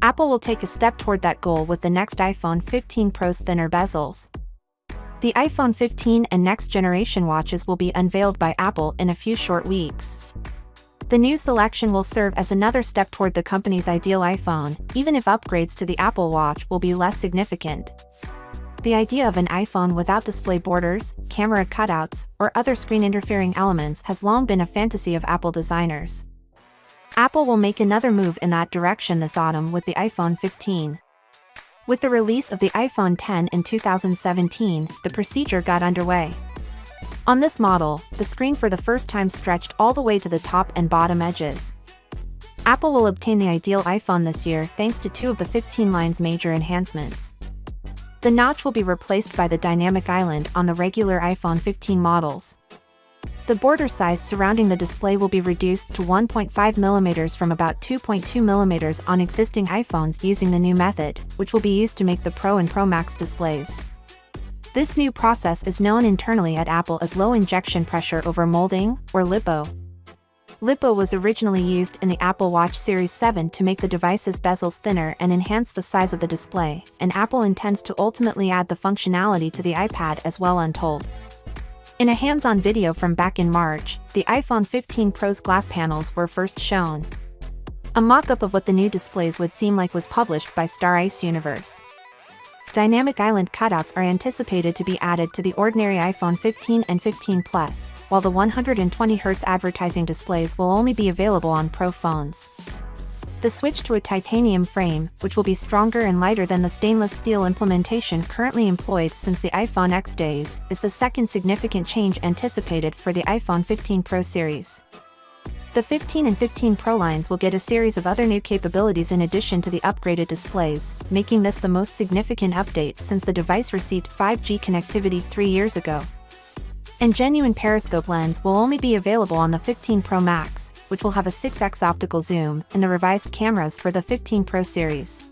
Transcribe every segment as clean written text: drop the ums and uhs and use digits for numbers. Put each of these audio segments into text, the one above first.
Apple will take a step toward that goal with the next iPhone 15 Pro's thinner bezels. The iPhone 15 and next generation watches will be unveiled by Apple in a few short weeks. The new selection will serve as another step toward the company's ideal iPhone, even if upgrades to the Apple Watch will be less significant. The idea of an iPhone without display borders, camera cutouts, or other screen-interfering elements has long been a fantasy of Apple designers. Apple will make another move in that direction this autumn with the iPhone 15. With the release of the iPhone X in 2017, the procedure got underway. On this model, the screen for the first time stretched all the way to the top and bottom edges. Apple will obtain the ideal iPhone this year thanks to two of the 15 line's major enhancements. The notch will be replaced by the dynamic island on the regular iPhone 15 models. The border size surrounding the display will be reduced to 1.5 mm from about 2.2 mm on existing iPhones using the new method, which will be used to make the Pro and Pro Max displays. This new process is known internally at Apple as low injection pressure over molding, or LiPo. LiPo was originally used in the Apple Watch Series 7 to make the device's bezels thinner and enhance the size of the display, and Apple intends to ultimately add the functionality to the iPad as well untold. In a hands-on video from back in March, the iPhone 15 Pro's glass panels were first shown. A mock-up of what the new displays would seem like was published by Star Ice Universe. Dynamic island cutouts are anticipated to be added to the ordinary iPhone 15 and 15 Plus, while the 120Hz advertising displays will only be available on Pro phones. The switch to a titanium frame, which will be stronger and lighter than the stainless steel implementation currently employed since the iPhone X days, is the second significant change anticipated for the iPhone 15 Pro series. The 15 and 15 Pro lines will get a series of other new capabilities in addition to the upgraded displays, making this the most significant update since the device received 5G connectivity 3 years ago. And genuine periscope lens will only be available on the 15 Pro Max, which will have a 6x optical zoom, and the revised cameras for the 15 Pro series.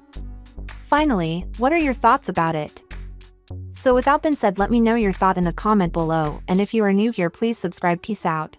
Finally, what are your thoughts about it? So without being said, let me know your thought in the comment below, and if you are new here, please subscribe. Peace out.